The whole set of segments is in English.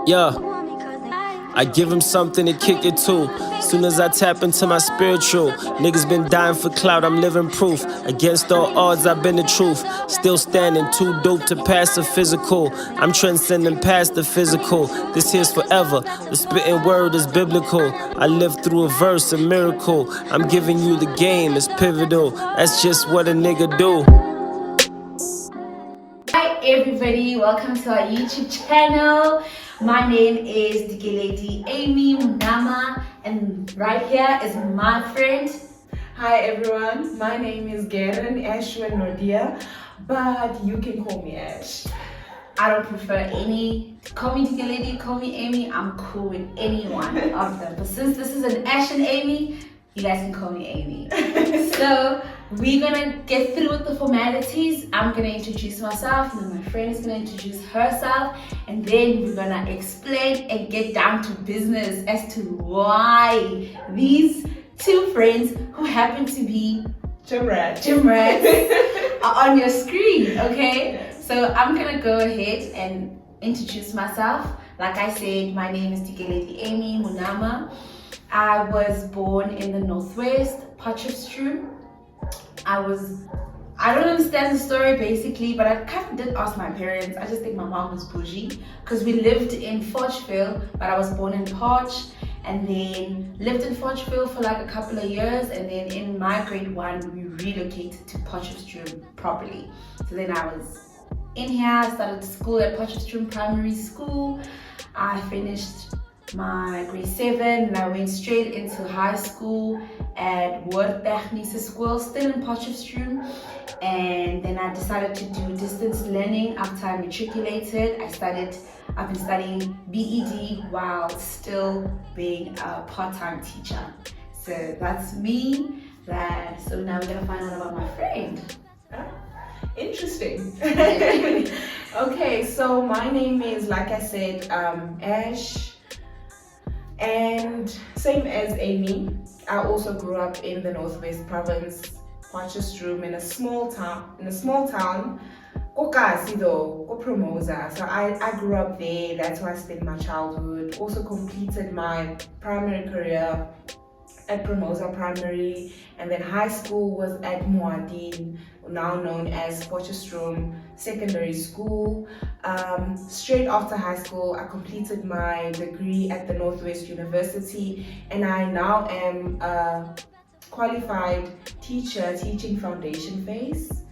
Yeah, I give him something to kick it to. Soon as I tap into my spiritual, niggas been dying for clout, I'm living proof. Against all odds, I've been the truth. Still standing, too dope to pass the physical. I'm transcending past the physical. This here's forever. The spitting word is biblical. I live through a verse, a miracle. I'm giving you the game, it's pivotal. That's just what a nigga do. Hi everybody, welcome to our YouTube channel. My name is Dikeledi Amy Munama, and right here is my friend. Hi everyone, my name is Garen Ashwin Nordia, but you can call me Ash. I don't prefer any. Call me Dikeledi, call me Amy. I'm cool with any one of them. But since this is an Ash and Amy, you guys can call me Amy. So we're gonna get through with the formalities. I'm gonna introduce myself, and then my friend is gonna introduce herself, and then we're gonna explain and get down to business as to why these two friends who happen to be Gym rats are on your screen, okay? So I'm gonna go ahead and introduce myself. Like I said, my name is Dikeledi Amy Munama. I was born in the Northwest, Potchefstroom. I don't understand the story basically, but I kind of did ask my parents. I just think my mom was bougie because we lived in Forchville, but I was born in Potch and then lived in Forchville for like a couple of years, and then in my grade 1 we relocated to Potchefstroom properly. So then I was in here, I started school at Potchefstroom Primary School. I finished my grade 7 and I went straight into high school at Word Technische School, still in Potchefstroom. And then I decided to do distance learning after I matriculated. I've been studying BEd while still being a part-time teacher. So that's me. So now we're gonna find out about my friend. Interesting. Okay, so my name is, like I said, Ash. And same as Amy, I also grew up in the Northwest Province, Potchefstroom, in a small town, Kokasi though, Kopromosa. So I grew up there. That's where I spent my childhood. Also completed my primary career at Promosa Primary, and then high school was at Muad'Dib, now known as Potchefstroom Secondary School. Straight after high school, I completed my degree at the Northwest University, and I now am a qualified teacher teaching foundation phase.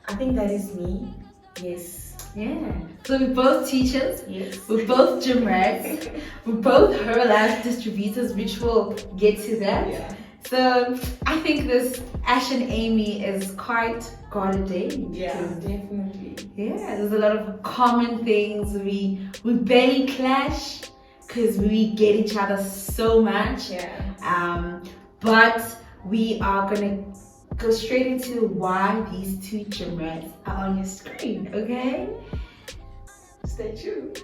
I think that is me. Yes. Yeah. So we're both teachers. Yes. We're both gym rats. We're both Herbalife distributors, which we'll get to that. Yeah. So I think this Ash and Amy is quite God-ordained. Yeah, definitely. Yeah, there's a lot of common things. We barely clash because we get each other so much. Yeah. But we are gonna go straight into why these two gym rats are on your screen, okay? Stay tuned.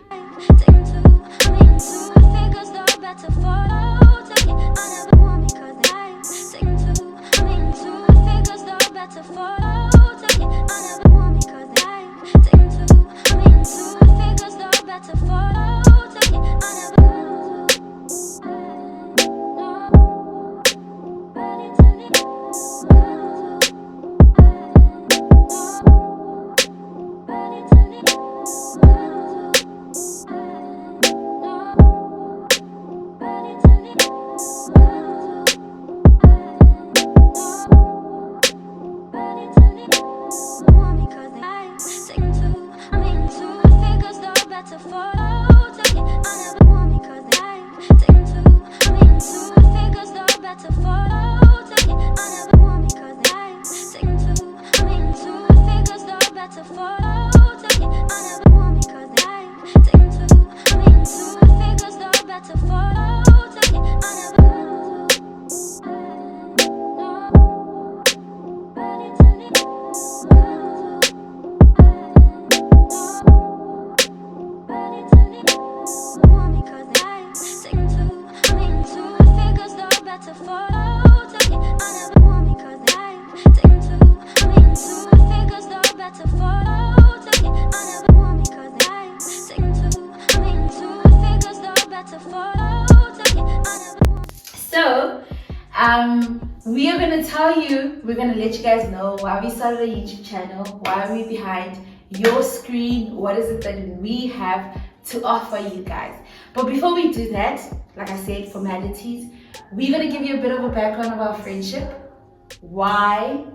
we're gonna let you guys know why we started a YouTube channel, why we're behind your screen, what is it that we have to offer you guys. But before we do that, like I said, formalities, we're gonna give you a bit of a background of our friendship. Why?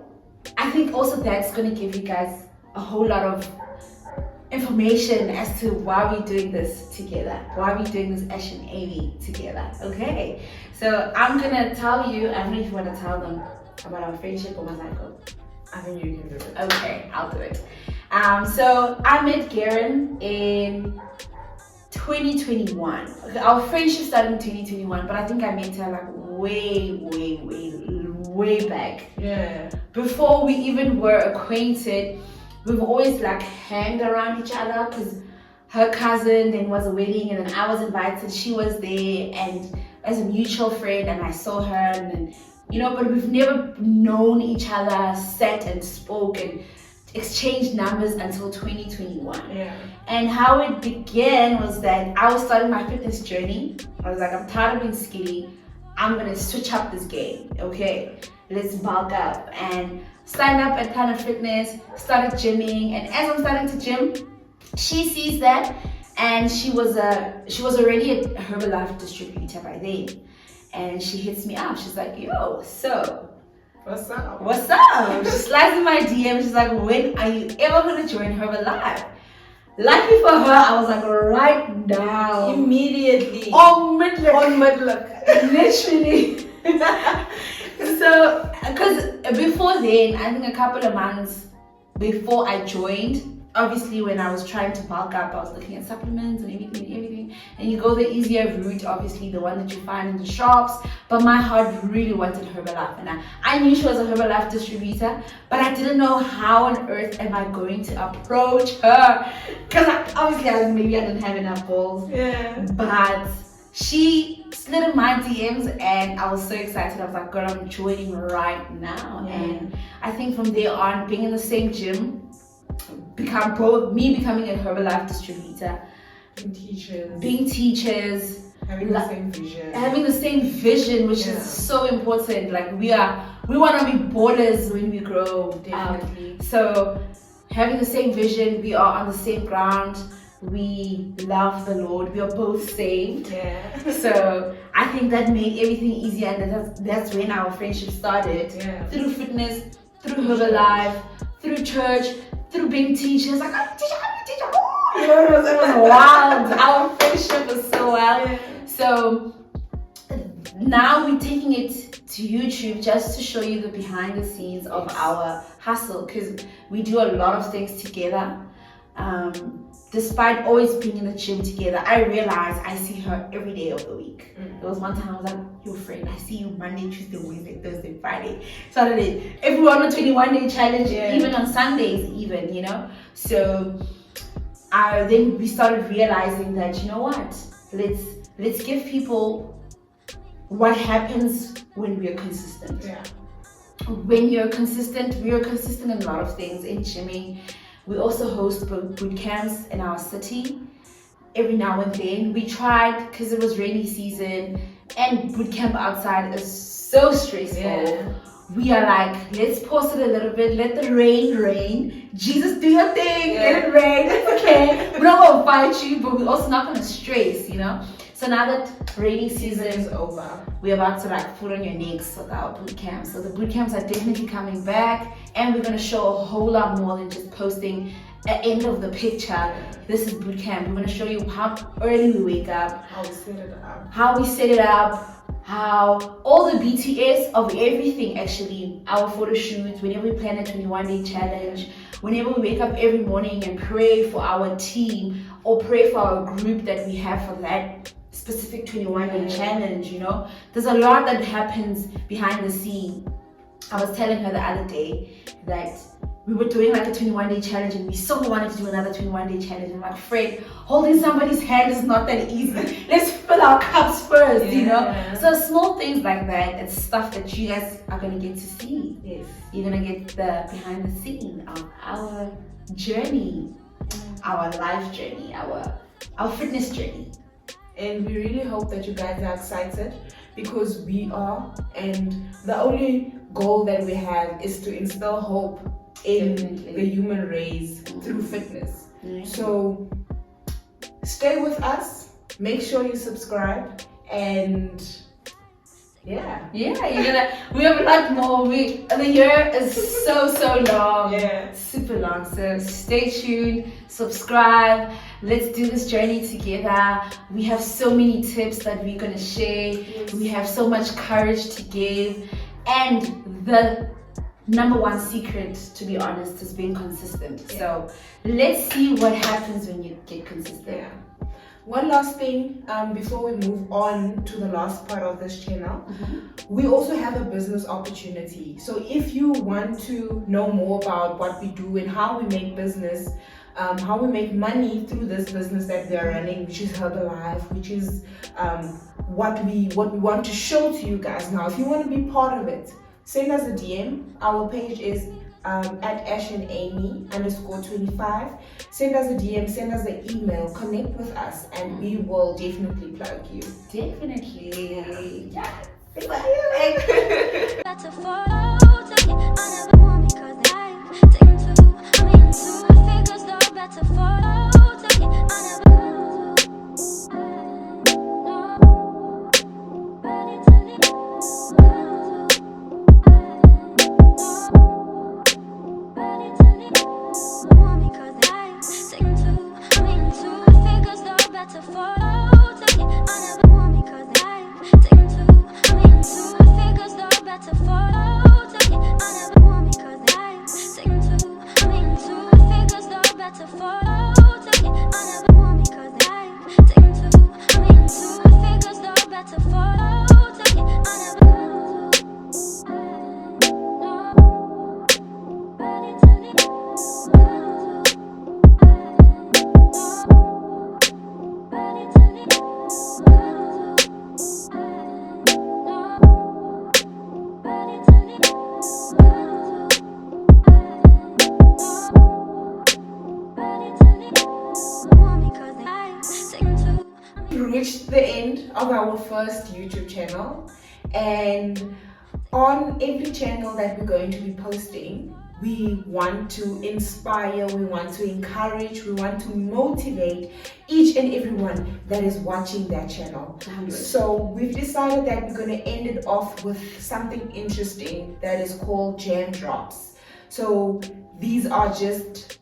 I think also that's gonna give you guys a whole lot of information as to why we're doing this together, why we're doing this Ash and Amy together. Okay, so I'm gonna tell you, I don't know if you want to tell them about our friendship or must I go? I think you can do it. Okay, I'll do it. So I met Garen in 2021. Our friendship started in 2021, but I think I met her like way back. Yeah. Before we even were acquainted, we've always like hanged around each other because her cousin then was a wedding and then I was invited, she was there, and as a mutual friend, and I saw her, and then, you know, but we've never known each other, sat and spoke and exchanged numbers until 2021. Yeah. And how it began was that I was starting my fitness journey. I was like, I'm tired of being skinny, I'm gonna switch up this game. Okay, let's bulk up, and signed up at Planet Fitness, started gymming, and as I'm starting to gym, she sees that, and she was already a Herbalife distributor by then, and she hits me up. She's like, yo, so What's up? what's up? She slides in my DM. She's like, when are you ever gonna join Herbalife? Lucky for her, I was like, right now, Immediately. on midlook. On midlook. Literally. So, because before then, I think a couple of months before I joined, obviously when I was trying to bulk up, I was looking at supplements and everything. And you go the easier route, obviously the one that you find in the shops. But my heart really wanted Herbalife, and I knew she was a Herbalife distributor, but I didn't know how on earth am I going to approach her, because obviously maybe I didn't have enough balls. Yeah. But she slid in my DMs, and I was so excited. I was like, girl, I'm joining right now. Yeah. And I think from there on, being in the same gym, becoming a Herbalife distributor, being teachers, having the same vision. having the same vision, which is so important. Like we want to be ballers when we grow. Definitely. So having the same vision, we are on the same ground. We love the Lord. We are both saved. Yeah. So I think that made everything easier, and that's when our friendship started. Yeah. Through fitness, through Herbalife, through church, through being teachers. Like, I'm a teacher. Oh, you know, it was wild. Our friendship was so wild. Yeah. So now we're taking it to YouTube just to show you the behind the scenes of our hustle, because we do a lot of things together. Despite always being in the gym together, I realized I see her every day of the week. There was one time I was like, your friend, I see you Monday, Tuesday, Wednesday, Thursday, Friday, Saturday. Everyone on a 21-day challenge, even on Sundays, even, you know. So then we started realizing that, you know what, let's give people what happens when we are consistent. Yeah. When you're consistent, we are consistent in a lot of things. In gymming, we also host boot camps in our city every now and then. We tried, because it was rainy season and boot camp outside is so stressful. Yeah. We are like, let's pause it a little bit, let the rain. Jesus, do your thing, let it rain, it's okay. We're not gonna fight you, but we're also not gonna stress, you know. So now that rainy season is over, we're about to like put on your necks with our boot camps. So the boot camps are definitely coming back, and we're gonna show a whole lot more than just posting at end of the picture. This is boot camp. We're gonna show you how early we wake up, how we set it up, how all the BTS of everything, actually, our photo shoots, whenever we plan a 21-day challenge, whenever we wake up every morning and pray for our team or pray for our group that we have for that specific 21-day challenge, you know. There's a lot that happens behind the scene. I was telling her the other day that we were doing like a 21-day challenge and we so wanted to do another 21-day challenge. I'm like, Fred, holding somebody's hand is not that easy. Let's fill our cups first, you know? So small things like that, it's stuff that you guys are going to get to see. Yes. You're going to get the behind the scene of our journey, our life journey, our fitness journey. And we really hope that you guys are excited, because we are, and the only goal that we have is to instill hope in Definitely. the human race through fitness. Yeah. So stay with us, make sure you subscribe, and yeah. We have a lot more. The year is so long. Yeah. Super long. So stay tuned, subscribe. Let's do this journey together. We have so many tips that we're gonna share. Yes. We have so much courage to give. And the number one secret, to be honest, is being consistent. Yeah. So let's see what happens when you get consistent. Yeah. One last thing before we move on to the last part of this channel. We also have a business opportunity. So if you want to know more about what we do and how we make business, how we make money through this business that we are running, which is Herbalife, which is what we want to show to you guys now. If you want to be part of it, send us a DM. Our page is at ashandamy_25. Send us a DM, send us an email, connect with us, and we will definitely plug you. Definitely. Yeah. That's a photo taken. I never want me 'cause I taken two. I'm in two figures though. That's a photo taken. I never. Ready to leave. Ready to leave. Want me 'cause I taken two. I'm in two figures though. That's a photo taken. I never want me 'cause I taken two. I'm in two figures though. That's a photo taken. I never want me 'cause I taken two. I'm in two figures though. That's a photo taken. I never want me 'cause I taken two. I'm in two figures though. That's a photo taken. I never. Ready to leave. Ready to leave. Ready to leave. Ready to leave. Want me 'cause I taken two. We reached the end of our first YouTube channel, and on every channel that we're going to be posting, we want to inspire, we want to encourage, we want to motivate each and everyone that is watching that channel. 100. So we've decided that we're going to end it off with something interesting that is called jam drops. So these are just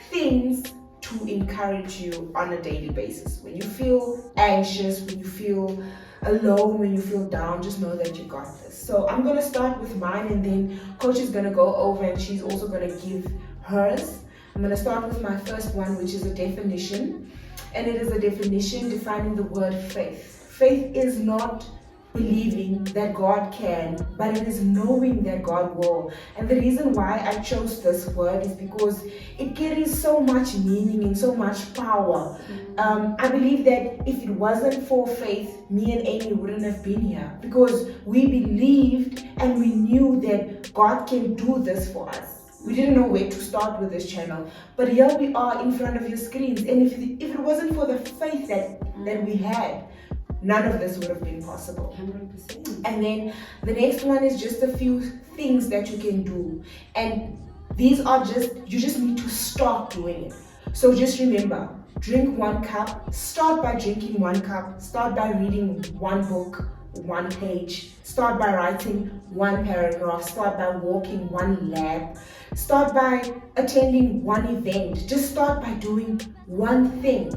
things to encourage you on a daily basis. When you feel anxious, when you feel alone, when you feel down, just know that you got this. So I'm gonna start with mine, and then Coach is gonna go over and she's also gonna give hers. I'm gonna start with my first one, which is a definition, and it is a definition defining the word faith. Faith is not believing that God can, but it is knowing that God will. And the reason why I chose this word is because it carries so much meaning and so much power. I believe that if it wasn't for faith, me and Amy wouldn't have been here, because we believed and we knew that God can do this for us. We didn't know where to start with this channel, but here we are in front of your screens, and if it wasn't for the faith that we had, none of this would have been possible. 100%. And then the next one is just a few things that you can do, and these are you just need to start doing it. So just remember, drink 1 cup, start by drinking 1 cup, start by reading 1 book, 1 page, start by writing 1 paragraph, start by walking 1 lap, start by attending 1 event. Just start by doing 1 thing.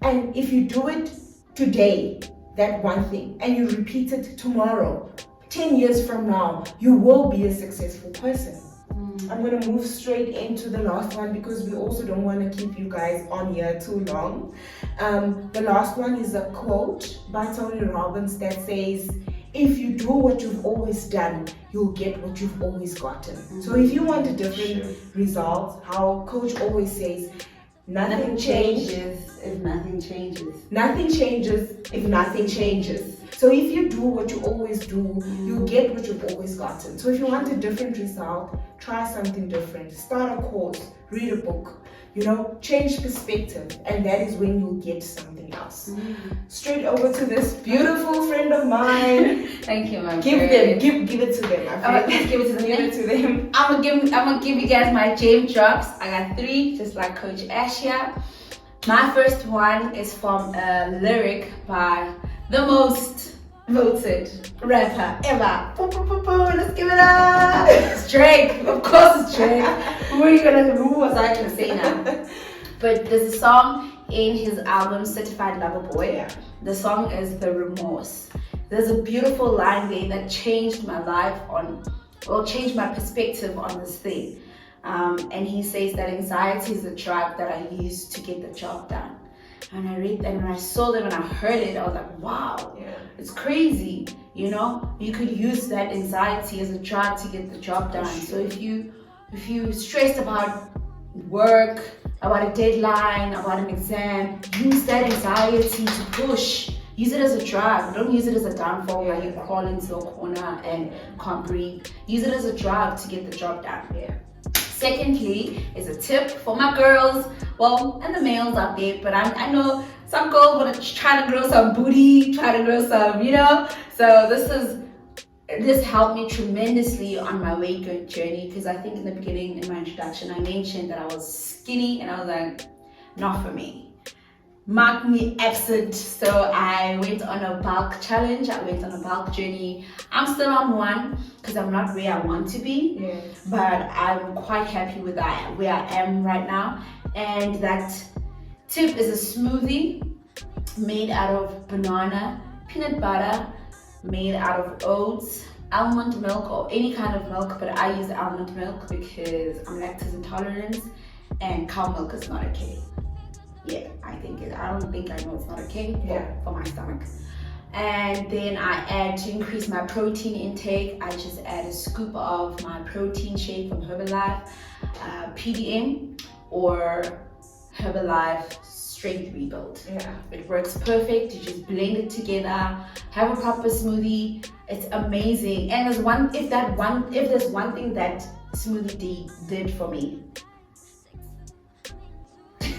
And if you do it today, that 1 thing, and you repeat it tomorrow, 10 years from now, you will be a successful person. I'm going to move straight into the last one, because we also don't want to keep you guys on here too long. The last one is a quote by Tony Robbins that says, if you do what you've always done, you'll get what you've always gotten. So if you want a different result, how Coach always says, nothing changes if nothing changes. Nothing changes if nothing changes. So if you do what you always do, you get what you've always gotten. So if you want a different result, try something different. Start a course, read a book, change perspective, and that is when you'll get something else. Straight over to this beautiful friend of mine. Thank you, my Give friend. it to them. Let's give it to them. Give it to them. I'm gonna give you guys my gem drops. I got 3, just like Coach Ashia. My first one is from a lyric by the most voted rapper ever. Let's give it up. It's Drake. Of course it's Drake. Who was I gonna say now? But there's a song in his album Certified Lover Boy. Yeah. The song is The Remorse. There's a beautiful line there that changed my life changed my perspective on this thing. And he says that anxiety is the drug that I use to get the job done. And I read that, and when I saw that, when I heard it, I was like, wow, it's crazy. You could use that anxiety as a drug to get the job done. So if you stressed about work, about a deadline, about an exam, use that anxiety to push. Use it as a drug. Don't use it as a downfall where you crawl into a corner and can't breathe. Use it as a drug to get the job done. Secondly, is a tip for my girls, and the males out there, but I know some girls want to try to grow some booty, try to grow some, So this helped me tremendously on my weight gain journey, because I think in the beginning, in my introduction, I mentioned that I was skinny, and I was like, not for me. Mark me absent. So I went on a bulk challenge. I went on a bulk journey. I'm still on one because I'm not where I want to be, but I'm quite happy with where I am right now. And that tip is a smoothie made out of banana, peanut butter, made out of oats, almond milk, or any kind of milk, but I use almond milk because I'm lactose intolerant, and cow milk is not okay. I don't think I know it's not okay for my stomach. And then I add, to increase my protein intake, I just add a scoop of my protein shake from Herbalife, PDM or Herbalife Strength Rebuild. It works perfect. You just blend it together, have a proper smoothie. It's amazing. And if there's one thing that smoothie did for me.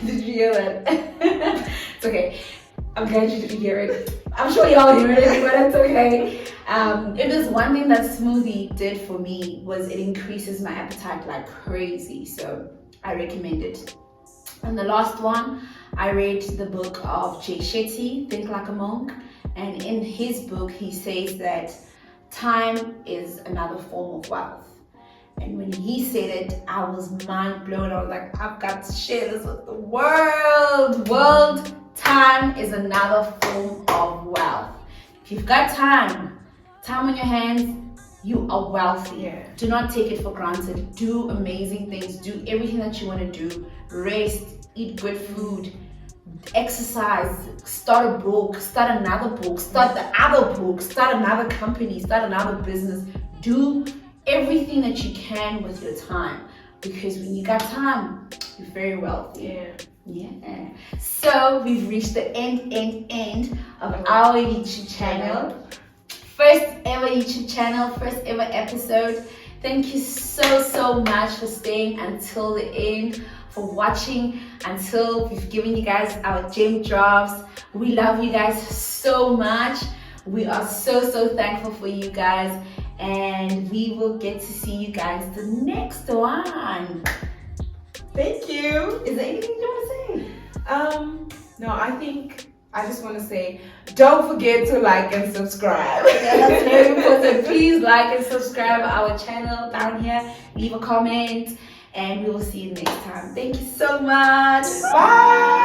Did you hear that? It's okay. I'm glad you didn't hear it. I'm sure y'all hear it, but it's okay. If there's one thing that smoothie did for me, was it increases my appetite like crazy. So I recommend it. And the last one, I read the book of Jay Shetty, Think Like a Monk. And in his book, he says that time is another form of wealth. And when he said it, I was mind blown. I was like, I've got to share this with the world. Time is another form of wealth. If you've got time on your hands, you are wealthy. Do not take it for granted. Do amazing things. Do everything that you want to do. Rest, eat good food, exercise, start a book, start another book, start the other book, start another company, start another business. Do everything that you can with your time, because when you got time, you're very wealthy. So we've reached the end of our YouTube channel. First ever YouTube channel, first ever episode. Thank you so much for staying until the end, for watching until we've given you guys our gem drops. We love you guys so much. We are so thankful for you guys. And we will get to see you guys the next one. Thank you. Is there anything you want to say? No, I just want to say, don't forget to like and subscribe. That's very important. Please like and subscribe our channel down here. Leave a comment, and we will see you next time. Thank you so much. Bye.